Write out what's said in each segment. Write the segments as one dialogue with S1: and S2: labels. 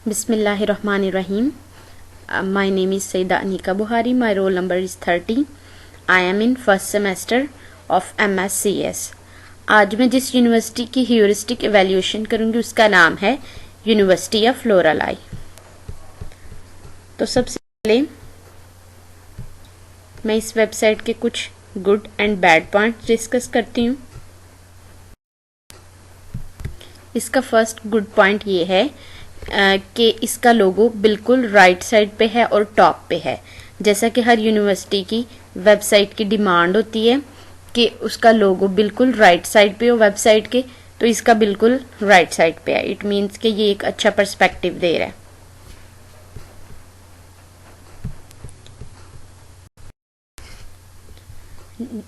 S1: Bismillahirrahmanirrahim. My name is Saida Anika Buhari. My roll number is 30. I am in first semester of MSCS. आज मैं जिस university की heuristic evaluation करूंगी उसका नाम है यूनिवर्सिटी ऑफ लोरालाई। तो सबसे पहले मैं इस वेबसाइट के कुछ good and bad points discuss करती हूँ। इसका फर्स्ट गुड पॉइंट ये है कि इसका लोगो बिल्कुल राइट साइड पे है और टॉप पे है। जैसा कि हर यूनिवर्सिटी की वेबसाइट की डिमांड होती है कि उसका लोगो बिल्कुल राइट साइड पे हो वेबसाइट के, तो इसका बिल्कुल राइट साइड पे है। इट मीन्स कि ये एक अच्छा पर्सपेक्टिव दे रहा है।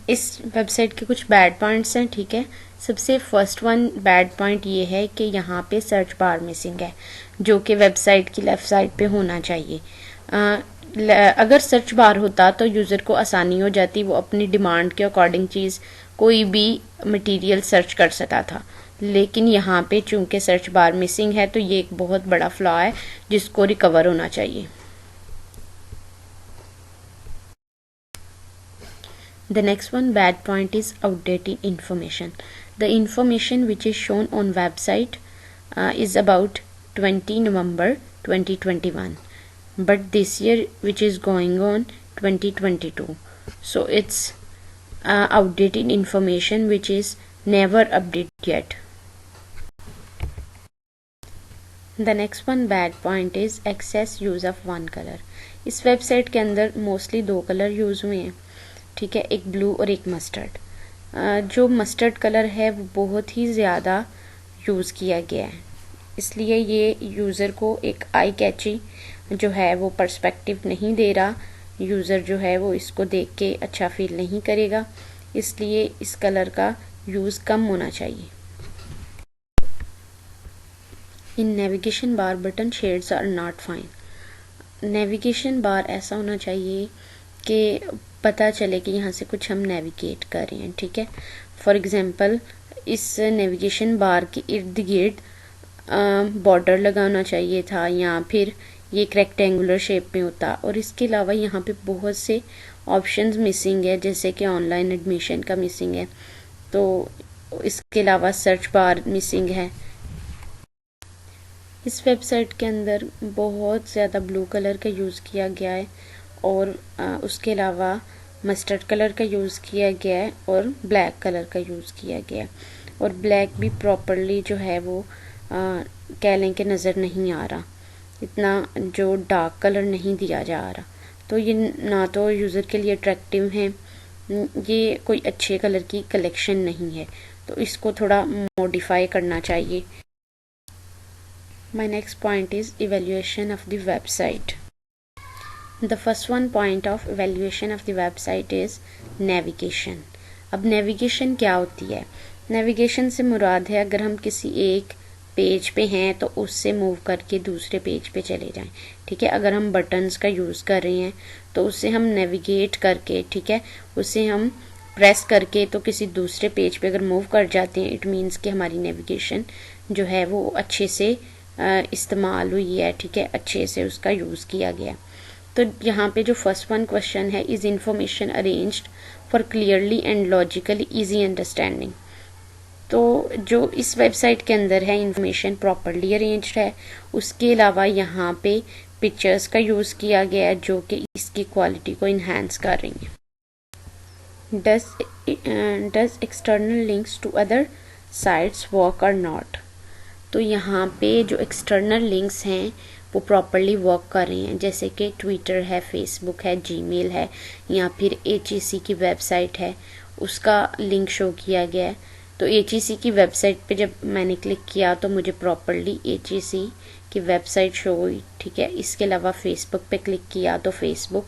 S1: इस वेबसाइट के कुछ बैड पॉइंट्स हैं, ठीक है। सबसे फर्स्ट वन बैड पॉइंट ये है कि यहाँ पे सर्च बार मिसिंग है, जो कि वेबसाइट की लेफ्ट साइड पे होना चाहिए। अगर सर्च बार होता तो यूज़र को आसानी हो जाती, वो अपनी डिमांड के अकॉर्डिंग चीज़ कोई भी मटेरियल सर्च कर सकता था। लेकिन यहाँ पे चूंकि सर्च बार मिसिंग है तो ये एक बहुत बड़ा फ्लॉ है जिसको रिकवर होना चाहिए। The next one bad point is outdated information. The information which is shown on website is about 20 November 2021, but this year which is going on 2022, so it's outdated information which is never updated yet. The next one bad point is excess use of one color. इस website के अंदर mostly दो colour use हुए हैं, ठीक है, एक blue और एक मस्टर्ड। जो मस्टर्ड कलर है वो बहुत ही ज़्यादा यूज़ किया गया है, इसलिए ये यूज़र को एक आई कैची जो है वो पर्सपेक्टिव नहीं दे रहा। यूज़र जो है वो इसको देख के अच्छा फील नहीं करेगा, इसलिए इस कलर का यूज़ कम होना चाहिए। In navigation bar button shades are not fine. Navigation bar ऐसा होना चाहिए कि पता चले कि यहाँ से कुछ हम नेविगेट कर रहे हैं, ठीक है। फॉर एग्जांपल इस नेविगेशन बार के इर्द गिर्द बॉर्डर लगाना चाहिए था, या फिर ये एक रेक्टेंगुलर शेप में होता। और इसके अलावा यहाँ पे बहुत से ऑप्शंस मिसिंग है, जैसे कि ऑनलाइन एडमिशन का मिसिंग है, तो इसके अलावा सर्च बार मिसिंग है। इस वेबसाइट के अंदर बहुत ज़्यादा ब्लू कलर का यूज़ किया गया है, और उसके अलावा मस्टर्ड कलर का यूज़ किया गया है और ब्लैक कलर का यूज़ किया गया है। और ब्लैक भी प्रॉपरली जो है वो कह लें कि नज़र नहीं आ रहा, इतना जो डार्क कलर नहीं दिया जा रहा, तो ये ना तो यूज़र के लिए अट्रैक्टिव है, ये कोई अच्छे कलर की कलेक्शन नहीं है, तो इसको थोड़ा मॉडिफाई करना चाहिए। My next point is evaluation of the website. The first one point of evaluation of the website is navigation. अब navigation क्या होती है? Navigation से मुराद है अगर हम किसी एक पेज पे हैं तो उससे मूव करके दूसरे पेज पे चले जाएं, ठीक है। अगर हम बटन्स का यूज़ कर रहे हैं तो उससे हम नेविगेट करके, ठीक है, उससे हम प्रेस करके तो किसी दूसरे पेज पे अगर मूव कर जाते हैं, इट मीन्स कि हमारी नेविगेशन जो है वो अच्छे से इस्तेमाल हुई है, ठीक है, अच्छे से उसका यूज़ किया गया। तो यहाँ पे जो फर्स्ट वन क्वेश्चन है, is information arranged for clearly and logically easy understanding. तो जो इस वेबसाइट के अंदर है इंफॉर्मेशन प्रॉपरली अरेंज्ड है। उसके अलावा यहाँ पे पिक्चर्स का यूज़ किया गया है जो कि इसकी क्वालिटी को इन्हांस कर रही हैं। Does external links to other sites work or not. तो यहाँ पे जो एक्सटर्नल लिंक्स हैं वो प्रॉपरली वर्क कर रही हैं, जैसे कि ट्विटर है, फेसबुक है, जीमेल है, या फिर एचईसी की वेबसाइट है, उसका लिंक शो किया गया है। तो एचईसी की वेबसाइट पे जब मैंने क्लिक किया तो मुझे प्रॉपरली एचईसी की वेबसाइट शो हुई, ठीक है। इसके अलावा फेसबुक पे क्लिक किया तो फेसबुक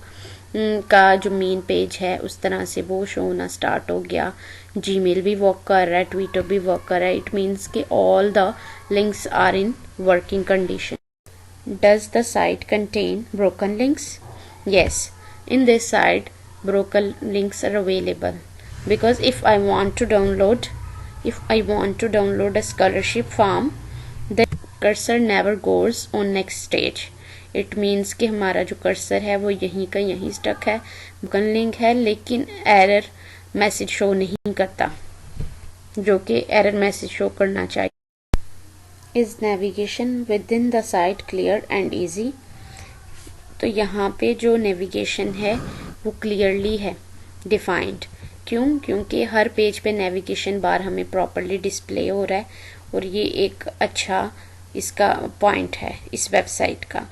S1: का जो मेन पेज है उस तरह से वो शो होना स्टार्ट हो गया। जीमेल भी वर्क कर रहा है, ट्विटर भी वर्क कर रहा है। इट मीन्स कि all the links are in working condition. Does the site contain broken links? Yes, in this site broken links are available, because if I want to download a scholarship form, then cursor never goes on next stage. It means कि हमारा जो cursor है वो यहीं का यहीं stuck है, broken link है, लेकिन एरर मैसेज शो नहीं करता, जो कि एरर मैसेज शो करना चाहिए। Is navigation with in the site clear and easy. तो यहाँ पे जो नेविगेशन है वो क्लियरली है डिफाइंड। क्यों? क्योंकि हर पेज पे नेविगेशन बार हमें प्रॉपरली डिस्प्ले हो रहा है, और ये एक अच्छा इसका पॉइंट है इस वेबसाइट का।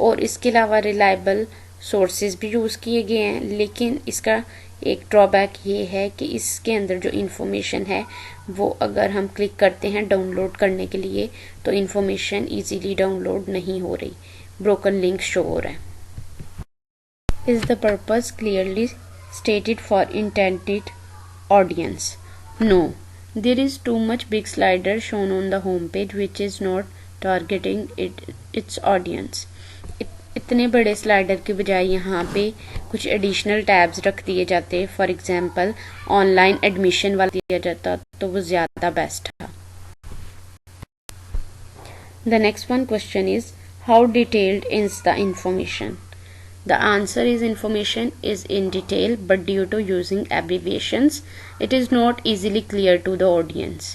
S1: और इसके अलावा रिलायबल सोर्सेज भी यूज़ किए गए हैं, लेकिन इसका एक ड्रॉबैक ये है कि इसके अंदर जो इन्फॉर्मेशन है वो अगर हम क्लिक करते हैं डाउनलोड करने के लिए तो इन्फॉर्मेशन इजीली डाउनलोड नहीं हो रही, ब्रोकन लिंक शो हो रहा है। Is the purpose clearly stated for intended audience? No, there is too much big slider shown on the home page which is not targeting its audience. इतने बड़े slider के बजाय यहाँ पे कुछ एडिशनल टैब्स रख दिए जाते, फॉर एग्जांपल ऑनलाइन एडमिशन वाला दिया जाता तो वो ज़्यादा बेस्ट था। The next one question is how detailed is the information? The answer is information is in detail, but due to using abbreviations, it is not easily clear to the audience.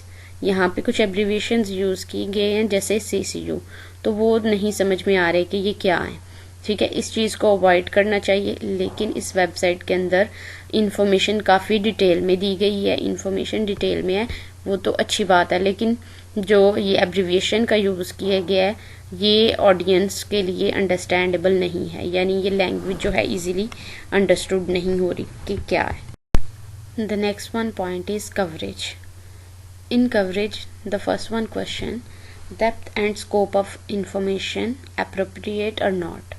S1: यहाँ पे कुछ abbreviations use की गए हैं जैसे CCU, तो वो नहीं समझ में आ रहे कि ये क्या है। ठीक है, इस चीज़ को अवॉइड करना चाहिए, लेकिन इस वेबसाइट के अंदर इंफॉर्मेशन काफ़ी डिटेल में दी गई है, इंफॉर्मेशन डिटेल में है, वो तो अच्छी बात है, लेकिन जो ये एब्रीविएशन का यूज़ किया गया है ये ऑडियंस के लिए अंडरस्टैंडेबल नहीं है, यानी ये लैंग्वेज जो है इजीली अंडरस्टूड नहीं हो रही कि क्या है। The next one point is coverage. In coverage the first one question, depth and scope of information appropriate और नॉट।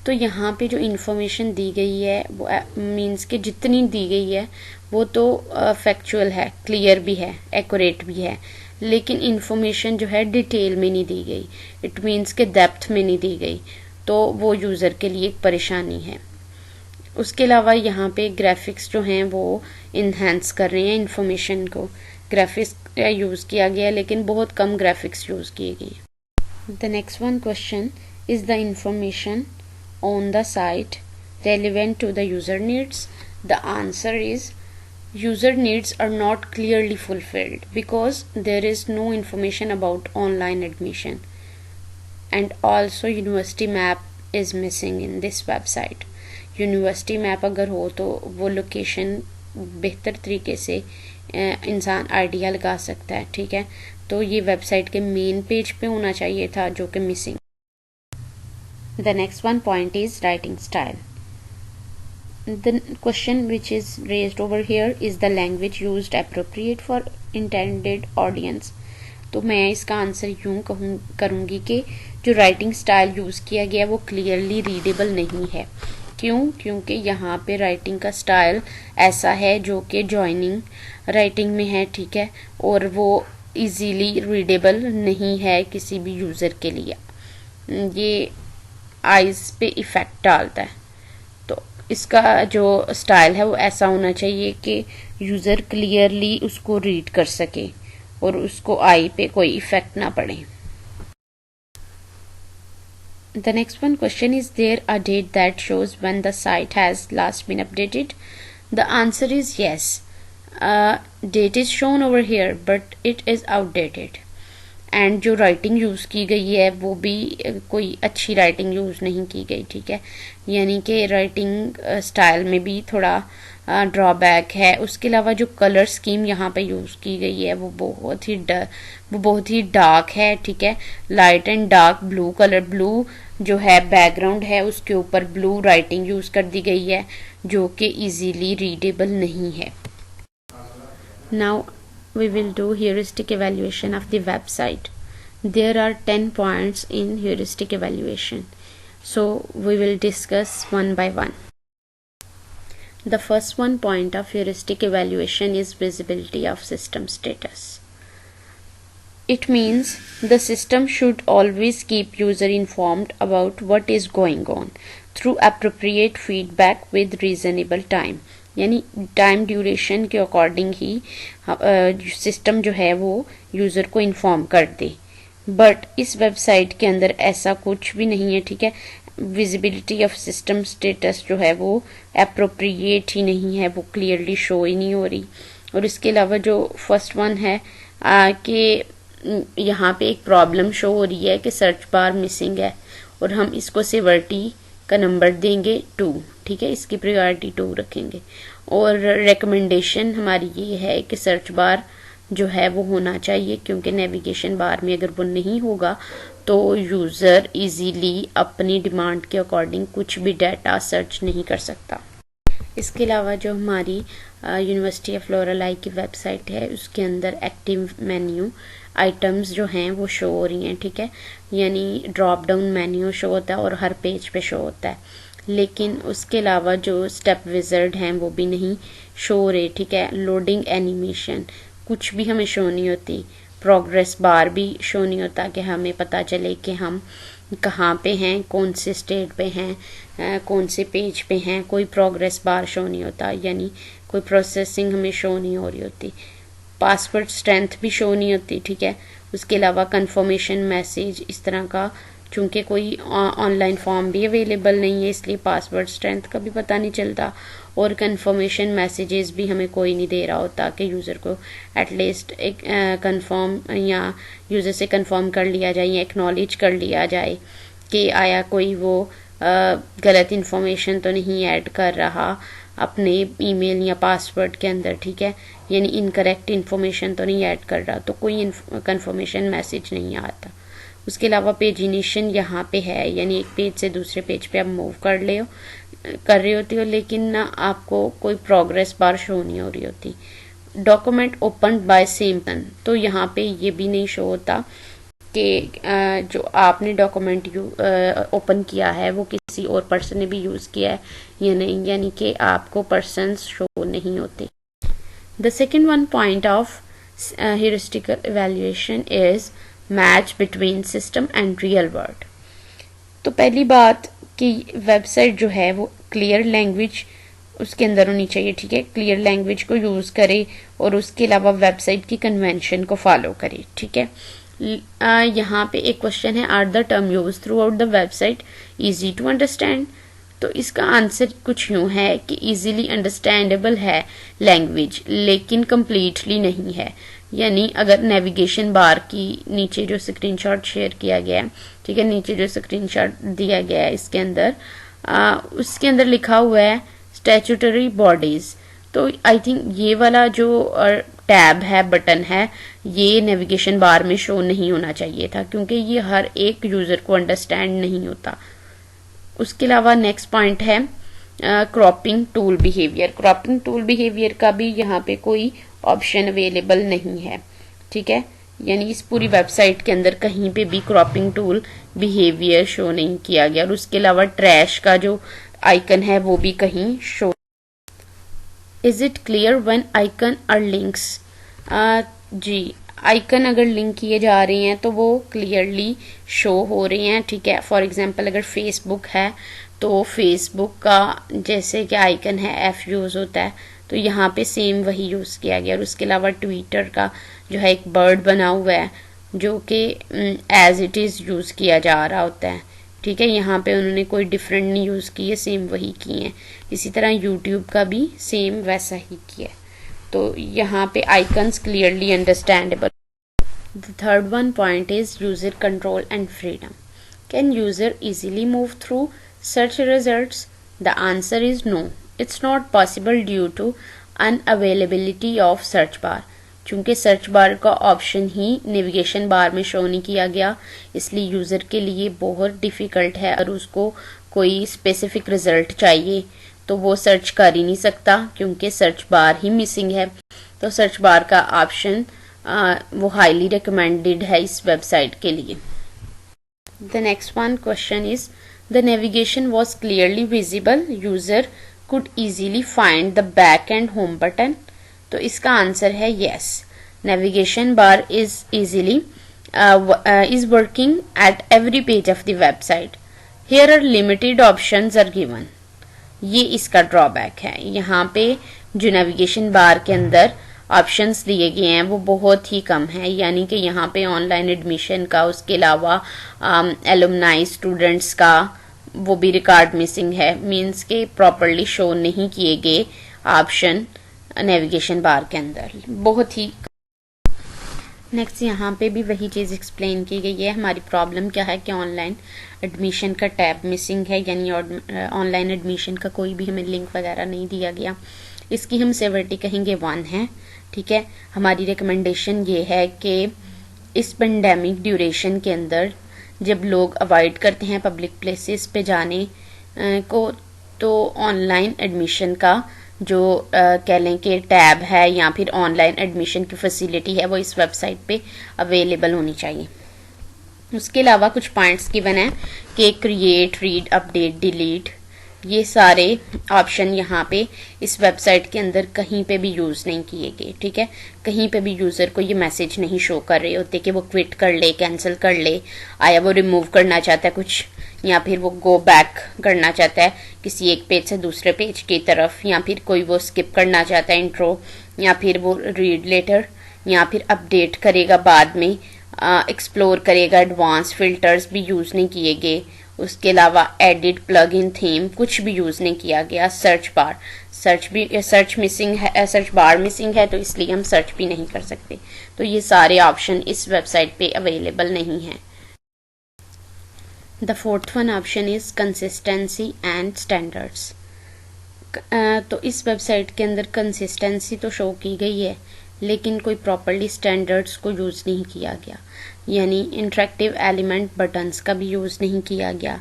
S1: तो यहाँ पे जो इन्फॉर्मेशन दी गई है वो मीन्स कि जितनी दी गई है वो तो फैक्चुअल है, क्लियर भी है, एक्यूरेट भी है, लेकिन इन्फॉर्मेशन जो है डिटेल में नहीं दी गई, इट मीन्स के डेप्थ में नहीं दी गई, तो वो यूज़र के लिए एक परेशानी है। उसके अलावा यहाँ पे ग्राफिक्स जो हैं वो इन्हेंस कर रहे हैं इन्फॉर्मेशन को, ग्राफिक्स यूज़ किया गया लेकिन बहुत कम ग्राफिक्स यूज़ किए गए। The next one question is the information on the site relevant to the user needs? The answer is user needs are not clearly fulfilled because there is no information about online admission, and also university map is missing in this website. University map अगर हो तो वो location बेहतर तरीके से इंसान idea लगा सकता है। ठीक है, तो ये वेबसाइट के मेन पेज पे होना चाहिए था, जो कि missing. The next one point is writing style. The question which is raised over here is the language used appropriate for intended audience? तो मैं इसका आंसर यूं करूँगी कि जो राइटिंग स्टाइल यूज़ किया गया वो क्लियरली रीडेबल नहीं है। क्यों? क्योंकि यहाँ पे राइटिंग का स्टाइल ऐसा है जो कि जॉइनिंग राइटिंग में है, ठीक है, और वो इजीली रीडेबल नहीं है किसी भी यूज़र के लिए। ये आइज़ पे इफ़ेक्ट डालता है, तो इसका जो स्टाइल है वो ऐसा होना चाहिए कि यूज़र क्लियरली उसको रीड कर सके और उसको आई पे कोई इफेक्ट ना पड़े। The next one question is there a date that shows when the site has last been updated? The answer is yes, date is shown over here but it is outdated. And जो writing use की गई है वो भी कोई अच्छी writing use नहीं की गई। ठीक है, यानी कि राइटिंग स्टाइल में भी थोड़ा ड्रॉबैक है। उसके अलावा जो कलर स्कीम यहाँ पे यूज़ की गई है वो बहुत ही डार्क है। ठीक है, light and dark blue colour, blue जो है बैकग्राउंड है उसके ऊपर ब्लू राइटिंग यूज़ कर दी गई है जो कि इजीली रीडेबल नहीं है। Now we will do heuristic evaluation of the website. There are 10 points in heuristic evaluation, so we will discuss one by one. The first one point of heuristic evaluation is visibility of system status. It means the system should always keep user informed about what is going on through appropriate feedback with reasonable time. यानी time duration के according ही system जो है वो user को inform कर दे। But इस website के अंदर ऐसा कुछ भी नहीं है, ठीक है। विजिबिलिटी ऑफ सिस्टम स्टेटस जो है वो अप्रोप्रिएट ही नहीं है, वो क्लियरली शो ही नहीं हो रही। और इसके अलावा जो फर्स्ट वन है कि यहाँ पे एक प्रॉब्लम शो हो रही है कि सर्च बार मिसिंग है, और हम इसको सिवियरिटी का नंबर देंगे 2, ठीक है, इसकी प्रायोरिटी 2 रखेंगे। और रिकमेंडेशन हमारी ये है कि सर्च बार जो है वो होना चाहिए, क्योंकि नेविगेशन बार में अगर वो नहीं होगा तो यूज़र इजीली अपनी डिमांड के अकॉर्डिंग कुछ भी डाटा सर्च नहीं कर सकता। इसके अलावा जो हमारी यूनिवर्सिटी ऑफ लॉरेलाई की वेबसाइट है उसके अंदर एक्टिव मेन्यू आइटम्स जो हैं वो शो हो रही हैं, ठीक है, यानी ड्रॉप डाउन मेन्यू शो होता है और हर पेज पे शो होता है। लेकिन उसके अलावा जो स्टेप विज़र्ड हैं वो भी नहीं शो हो रहे, ठीक है। लोडिंग एनिमेशन कुछ भी हमें शो नहीं होती, प्रोग्रेस बार भी शो नहीं होता कि हमें पता चले कि हम कहाँ पे हैं, कौन से स्टेट पे हैं, कौन से पेज पे हैं, कोई प्रोग्रेस बार शो नहीं होता, यानी कोई प्रोसेसिंग हमें शो नहीं हो रही होती। पासवर्ड स्ट्रेंथ भी शो नहीं होती, ठीक है। उसके अलावा कंफर्मेशन मैसेज इस तरह का, चूंकि कोई ऑनलाइन फॉर्म भी अवेलेबल नहीं है इसलिए पासवर्ड स्ट्रेंथ का भी पता नहीं चलता, और कंफर्मेशन मैसेजेस भी हमें कोई नहीं दे रहा होता कि यूज़र को एटलीस्ट एक कंफर्म या यूज़र से कंफर्म कर लिया जाए या एक्नॉलेज कर लिया जाए कि आया कोई वो गलत इन्फॉर्मेशन तो नहीं ऐड कर रहा अपने ईमेल या पासवर्ड के अंदर, ठीक है, यानी इनकरेक्ट इन्फॉर्मेशन तो नहीं ऐड कर रहा, तो कोई कंफर्मेशन मैसेज नहीं आता। उसके अलावा पेजिनेशन यहाँ पे है, यानी एक पेज से दूसरे पेज पे आप मूव कर रहे होती हो, लेकिन ना आपको कोई प्रोग्रेस बार शो नहीं हो रही होती। Document open by same person, तो यहाँ पे ये भी नहीं शो होता कि जो आपने डॉक्यूमेंट ओपन किया है वो किसी और पर्सन ने भी यूज़ किया है या नहीं, यानी कि आपको पर्सन्स शो नहीं होते। The second one point of heuristical evaluation is match between system and real world. तो पहली बात कि वेबसाइट जो है वो क्लियर लैंग्वेज उसके अंदर होनी चाहिए, ठीक है, क्लियर लैंग्वेज को यूज़ करे और उसके अलावा वेबसाइट की कन्वेंशन को फॉलो करे, ठीक है। यहाँ पे एक क्वेश्चन है, are the term use throughout the website easy to understand. तो इसका आंसर कुछ यूँ है कि इजीली अंडरस्टैंडेबल है लैंग्वेज, लेकिन कम्प्लीटली नहीं है। यानी अगर नेविगेशन बार की नीचे जो स्क्रीनशॉट शेयर किया गया है, ठीक है, नीचे जो स्क्रीनशॉट दिया गया है इसके अंदर उसके अंदर लिखा हुआ है स्टैट्यूटरी बॉडीज, तो आई थिंक ये वाला जो टैब है, बटन है, ये नेविगेशन बार में शो नहीं होना चाहिए था, क्योंकि ये हर एक यूजर को अंडरस्टैंड नहीं होता। उसके अलावा नेक्स्ट पॉइंट है cropping tool behaviour. Cropping tool behaviour का भी यहाँ पे कोई ऑप्शन अवेलेबल नहीं है, ठीक है, यानी इस पूरी वेबसाइट के अंदर कहीं पे भी क्रॉपिंग टूल बिहेवियर शो नहीं किया गया। और उसके अलावा ट्रैश का जो आइकन है वो भी कहीं show. Is it clear when icon are links? जी, आइकन अगर लिंक किए जा रहे हैं तो वो क्लियरली शो हो रहे हैं, ठीक है। फॉर एग्जांपल अगर फेसबुक है तो फेसबुक का जैसे कि आइकन है एफ यूज़ होता है, तो यहाँ पे सेम वही यूज़ किया गया। और उसके अलावा ट्विटर का जो है एक बर्ड बना हुआ है जो कि एज इट इज़ यूज़ किया जा रहा होता है, ठीक है, यहाँ पे उन्होंने कोई डिफरेंट नहीं यूज़ किए, सेम वही किए हैं। इसी तरह यूट्यूब का भी सेम वैसा ही किया है, तो यहाँ पे icons clearly understandable. The third one point is user control and freedom. Can user easily move through search results? The answer is no, it's not possible due to unavailability of search bar. चूंकि search बार का option ही navigation bar में show नहीं किया गया, इसलिए user के लिए बहुत डिफिकल्ट है। और उसको कोई स्पेसिफिक रिजल्ट चाहिए तो वो सर्च कर ही नहीं सकता, क्योंकि सर्च बार ही मिसिंग है। तो सर्च बार का ऑप्शन वो हाईली रिकमेंडेड है इस वेबसाइट के लिए। The next one question is, the navigation was clearly visible, user could easily find the back and home button. तो इसका आंसर है yes, navigation bar is easily is working at every page of the website. Here are limited options are given. ये इसका drawback है। यहाँ पे जो navigation bar के अंदर ऑप्शंस दिए गए हैं वो बहुत ही कम है, यानी कि यहाँ पे ऑनलाइन एडमिशन का, उसके अलावा एलुमनाई स्टूडेंट्स का वो भी रिकॉर्ड मिसिंग है, मींस के प्रॉपरली शो नहीं किए गए ऑप्शन नेविगेशन बार के अंदर, बहुत ही। नेक्स्ट यहाँ पे भी वही चीज़ एक्सप्लेन की गई है। हमारी प्रॉब्लम क्या है कि ऑनलाइन एडमिशन का टैब मिसिंग है, यानी ऑनलाइन एडमिशन का कोई भी हमें लिंक वगैरह नहीं दिया गया। इसकी हम सेवरिटी कहेंगे 1 है, ठीक है। हमारी रिकमेंडेशन ये है कि इस पेंडेमिक ड्यूरेशन के अंदर जब लोग अवॉइड करते हैं पब्लिक प्लेसेस पे जाने को, तो ऑनलाइन एडमिशन का जो कह लें कि टैब है या फिर ऑनलाइन एडमिशन की फैसिलिटी है वो इस वेबसाइट पे अवेलेबल होनी चाहिए। उसके अलावा कुछ पॉइंट्स गिवन है कि क्रिएट, रीड, अपडेट, डिलीट, ये सारे ऑप्शन यहाँ पे इस वेबसाइट के अंदर कहीं पे भी यूज़ नहीं किए गए, ठीक है। कहीं पे भी यूज़र को ये मैसेज नहीं शो कर रहे होते कि वो क्विट कर ले, कैंसिल कर ले, आया वो रिमूव करना चाहता है कुछ, या फिर वो गो बैक करना चाहता है किसी एक पेज से दूसरे पेज की तरफ, या फिर कोई वो स्किप करना चाहता है इंट्रो, या फिर वो रीड लेटर, या फिर अपडेट करेगा बाद में, एक्सप्लोर करेगा, एडवांस फिल्टर्स भी यूज़ नहीं किए गए। उसके अलावा एडिट, प्लग इन, थीम कुछ भी यूज़ नहीं किया गया। सर्च बार, सर्च मिसिंग है, सर्च बार मिसिंग है, तो इसलिए हम सर्च भी नहीं कर सकते। तो ये सारे ऑप्शन इस वेबसाइट पे अवेलेबल नहीं हैं। The fourth one option is consistency and standards. तो इस वेबसाइट के अंदर कंसिस्टेंसी तो शो की गई है, लेकिन कोई प्रॉपरली स्टैंडर्ड्स को यूज़ नहीं किया गया, यानी इंटरेक्टिव एलिमेंट बटन्स का भी यूज़ नहीं किया गया।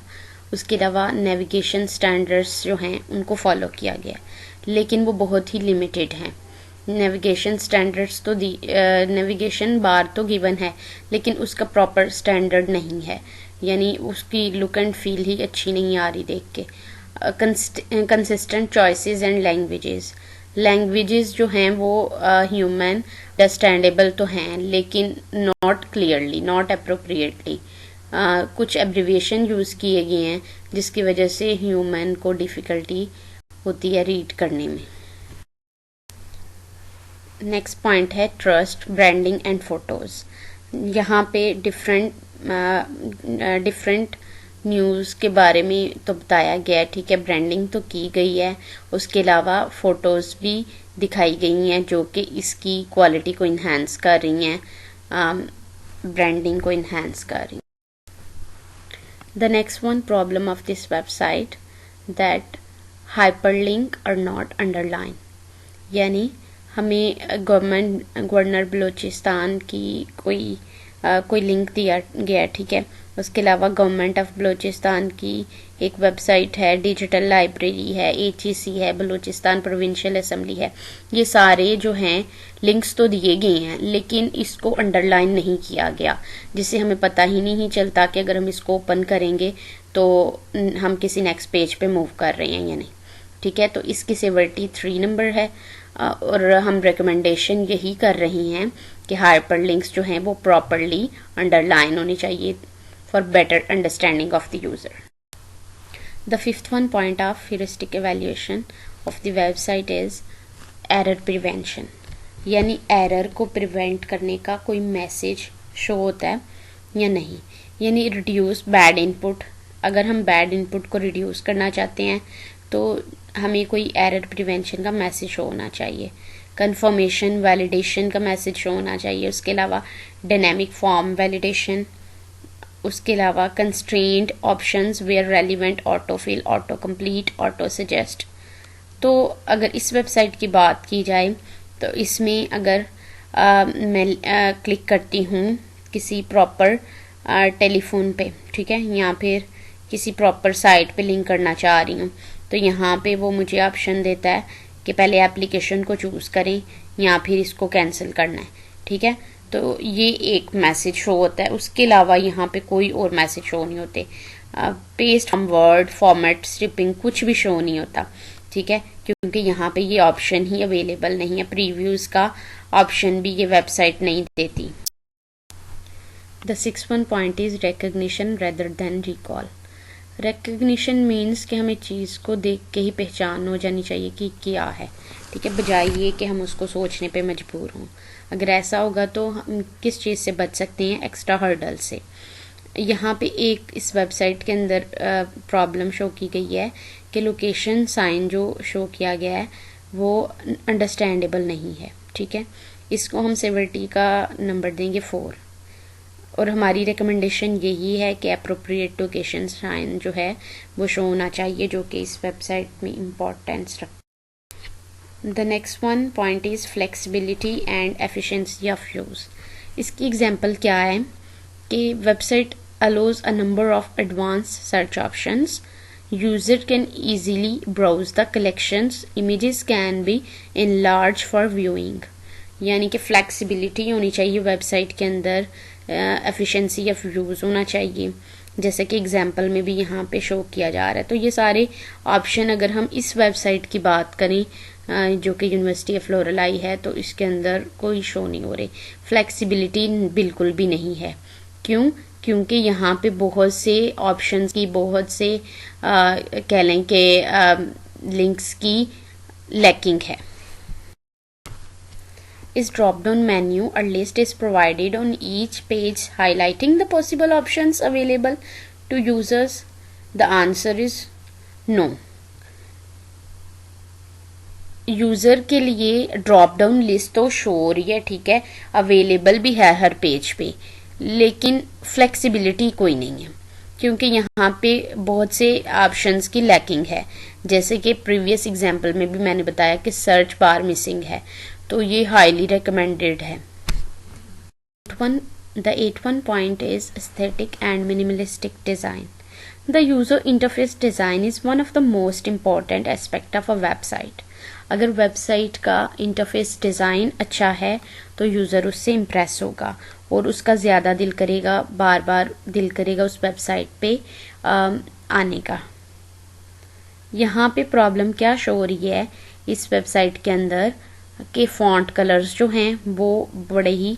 S1: उसके अलावा नेविगेशन स्टैंडर्ड्स जो हैं उनको फॉलो किया गया, लेकिन वो बहुत ही लिमिटेड हैं। नेविगेशन स्टैंडर्ड्स तो नेविगेशन बार तो गिवन है, लेकिन उसका प्रॉपर स्टैंडर्ड नहीं है, यानी उसकी लुक एंड फील ही अच्छी नहीं आ रही देख के। कंसिस्टेंट चॉइसेस एंड लैंग्वेजेस जो हैं वो ह्यूमन अंडरस्टैंडेबल तो हैं, लेकिन नॉट क्लियरली, नॉट अप्रोप्रिएटली। कुछ एब्रिविएशन यूज़ किए गए हैं जिसकी वजह से ह्यूमन को डिफ़िकल्टी होती है रीड करने में। नेक्स्ट पॉइंट है ट्रस्ट, ब्रांडिंग एंड फोटोज़। यहाँ पे डिफरेंट न्यूज़ के बारे में तो बताया गया है, ठीक है। ब्रांडिंग तो की गई है, उसके अलावा फ़ोटोज़ भी दिखाई गई हैं जो कि इसकी क्वालिटी को इन्हांस कर रही हैं, ब्रांडिंग को इन्हांस कर रही हैं। The next one problem of this website that hyperlink are not underline, यानी हमें गवर्नर बलूचिस्तान की कोई लिंक दिया गया, ठीक है। उसके अलावा गवर्नमेंट ऑफ बलूचिस्तान की एक वेबसाइट है, डिजिटल लाइब्रेरी है, HEC है, बलूचिस्तान प्रोविंशियल असेंबली है, ये सारे जो हैं लिंक्स तो दिए गए हैं, लेकिन इसको अंडरलाइन नहीं किया गया, जिससे हमें पता ही नहीं चलता कि अगर हम इसको ओपन करेंगे तो हम किसी नेक्स्ट पेज पे मूव कर रहे हैं या नहीं, ठीक है। तो इसकी सेवरिटी 3 नंबर है, और हम रिकमेंडेशन यही कर रही हैं कि हाइपर लिंक्स जो हैं वो प्रॉपरली अंडरलाइन होनी चाहिए for better understanding of the user. The fifth one point of heuristic evaluation of the website is error prevention, यानी एरर को प्रिवेंट करने का कोई मैसेज शो होता है या नहीं, यानी रिड्यूस बैड इनपुट। अगर हम बैड इनपुट को रिड्यूस करना चाहते हैं तो हमें कोई एरर प्रिवेंशन का मैसेज शो होना चाहिए, कंफर्मेशन वैलिडेशन का मैसेज शो होना चाहिए। उसके अलावा डायनेमिक फॉर्म वैलिडेशन, उसके अलावा constraint options where relevant, auto fill, auto complete, auto suggest. तो अगर इस वेबसाइट की बात की जाए तो इसमें अगर मैं क्लिक करती हूँ किसी प्रॉपर टेलीफोन पे, ठीक है, या फिर किसी प्रॉपर साइट पे लिंक करना चाह रही हूँ, तो यहाँ पे वो मुझे ऑप्शन देता है कि पहले एप्लीकेशन को चूज़ करें या फिर इसको कैंसिल करना है, ठीक है। तो ये एक मैसेज शो होता है, उसके अलावा यहाँ पे कोई और मैसेज शो नहीं होते। पेस्ट हम वर्ड फॉर्मेट स्ट्रिपिंग कुछ भी शो नहीं होता, ठीक है, क्योंकि यहाँ पे ये ऑप्शन ही अवेलेबल नहीं है। प्रीव्यूज़ का ऑप्शन भी ये वेबसाइट नहीं देती। The 6th one point is recognition rather than recall. Recognition means कि हमें चीज़ को देख के ही पहचान हो जानी चाहिए कि क्या है, ठीक है, बजाय ये कि हम उसको सोचने पे मजबूर हों। अगर ऐसा होगा तो हम किस चीज़ से बच सकते हैं? एक्स्ट्रा हर्डल से। यहाँ पे एक इस वेबसाइट के अंदर प्रॉब्लम शो की गई है कि लोकेशन साइन जो शो किया गया है वो अंडरस्टैंडेबल नहीं है, ठीक है। इसको हम सेवरिटी का नंबर देंगे 4 और हमारी रिकमेंडेशन यही है कि अप्रोप्रिएट लोकेशन साइन जो है वो शो होना चाहिए, जो कि इस वेबसाइट में इम्पोर्टेंस रखता है। The next one point is flexibility and efficiency of use. इसकी एग्जांपल क्या है कि website allows a number of advanced search options. User can easily browse the collections. Images can be enlarged for viewing. यानी कि flexibility होनी चाहिए website के अंदर, एफिशिएंसी ऑफ यूज़ होना चाहिए, जैसे कि एग्जांपल में भी यहाँ पे शो किया जा रहा है। तो ये सारे ऑप्शन अगर हम इस वेबसाइट की बात करें जो कि यूनिवर्सिटी ऑफ लोरेलाई है, तो इसके अंदर कोई शो नहीं हो रही, फ्लेक्सिबिलिटी बिल्कुल भी नहीं है। क्यों? क्योंकि यहाँ पे बहुत से ऑप्शंस की, बहुत से कह लें कि लिंक्स की लैकिंग है। इस drop down menu a list is provided on each page highlighting the possible options available to users. The answer is no. User के लिए ड्रॉप डाउन लिस्ट तो शो हो रही है, ठीक है, अवेलेबल भी है हर पेज पे, लेकिन फ्लेक्सिबिलिटी कोई नहीं है, क्योंकि यहाँ पे बहुत से ऑप्शंस की लैकिंग है। जैसे कि प्रीवियस एग्जांपल में भी मैंने बताया कि सर्च बार मिसिंग है, तो ये हाईली रिकमेंडेड है। The 8th point is aesthetic and minimalistic design. The user interface design is one of the most important aspect of a website. अगर वेबसाइट का इंटरफेस डिज़ाइन अच्छा है तो यूज़र उससे इम्प्रेस होगा और उसका ज़्यादा दिल करेगा, बार बार दिल करेगा उस वेबसाइट पे आने का। यहाँ पे प्रॉब्लम क्या शो हो रही है इस वेबसाइट के अंदर कि फ़ॉन्ट कलर्स जो हैं वो बड़े ही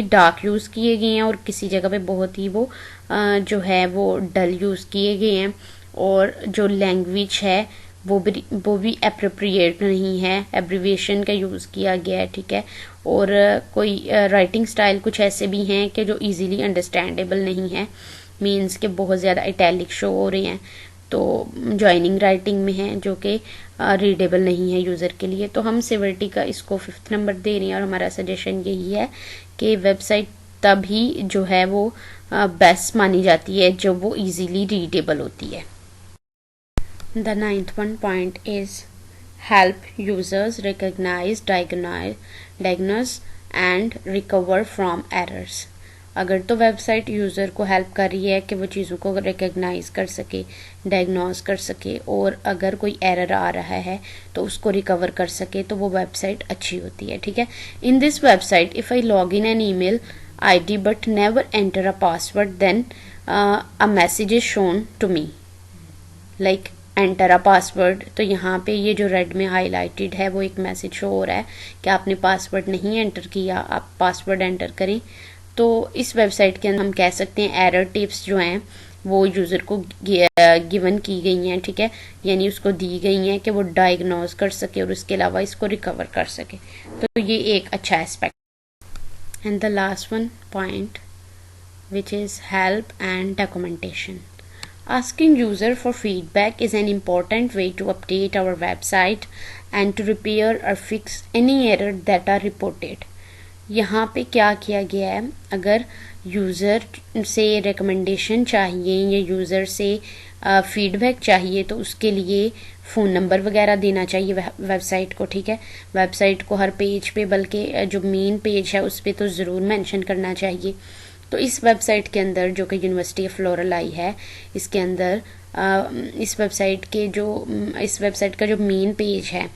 S1: डार्क यूज़ किए गए हैं और किसी जगह पे बहुत ही वो जो है वो डल यूज़ किए गए हैं, और जो लैंग्वेज है वो भी अप्रोप्रिएट नहीं है, एब्रीविएशन का यूज़ किया गया है, ठीक है, और कोई राइटिंग स्टाइल कुछ ऐसे भी हैं कि जो इजीली अंडरस्टैंडेबल नहीं है, मीन्स के बहुत ज़्यादा इटैलिक शो हो रहे हैं, तो जॉइनिंग राइटिंग में है जो कि रीडेबल नहीं है यूज़र के लिए। तो हम सेवरिटी का इसको 5th नंबर दे रहे हैं और हमारा सजेशन यही है कि वेबसाइट तभी जो है वो बेस्ट मानी जाती है जब वो इजीली रीडेबल होती है। The 9th point is help users recognize, diagnose and recover from errors. अगर तो वेबसाइट यूज़र को हेल्प कर रही है कि वो चीज़ों को रिकग्नाइज कर सके, डायग्नोज कर सके, और अगर कोई एरर आ रहा है तो उसको रिकवर कर सके, तो वो वेबसाइट अच्छी होती है, ठीक है। In this website if I log in an email ID but never enter a password, then a message is shown to me like enter a password. तो यहाँ पे ये जो रेड में हाईलाइटेड है वो एक मैसेज शो हो रहा है कि आपने पासवर्ड नहीं एंटर किया, आप पासवर्ड एंटर करें। तो इस वेबसाइट के अंदर हम कह सकते हैं एरर टिप्स जो हैं वो यूज़र को गिवन की गई हैं, ठीक है, यानी उसको दी गई हैं कि वो डायग्नोज कर सके और उसके अलावा इसको रिकवर कर सके। तो ये एक अच्छा aspect. And the last one point which is help and documentation. Asking user for feedback is an important way to update our website and to repair or fix any error that are reported. यहाँ पे क्या किया गया है, अगर user से recommendation चाहिए या यूज़र से फीडबैक चाहिए तो उसके लिए फ़ोन नंबर वगैरह देना चाहिए वेबसाइट को, ठीक है। वेबसाइट को हर पेज पे, बल्कि जो मेन पेज है उस पर तो ज़रूर मेंशन करना चाहिए। तो इस वेबसाइट के अंदर जो कि यूनिवर्सिटी ऑफ लोरेलाई है, इसके अंदर इस वेबसाइट का जो मेन पेज है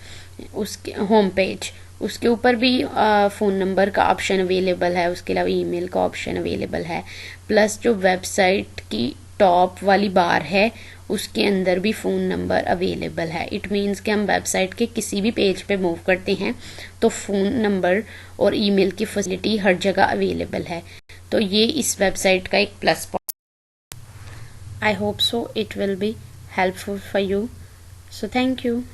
S1: उसके होम पेज, उसके ऊपर भी फ़ोन नंबर का ऑप्शन अवेलेबल है, उसके अलावा ईमेल का ऑप्शन अवेलेबल है, प्लस जो वेबसाइट की टॉप वाली बार है उसके अंदर भी फ़ोन नंबर अवेलेबल है। इट मीन्स कि हम वेबसाइट के किसी भी पेज पे मूव करते हैं तो फ़ोन नंबर और ईमेल की फैसिलिटी हर जगह अवेलेबल है। तो ये इस वेबसाइट का एक plus point. I hope so it will be helpful for you. So thank you.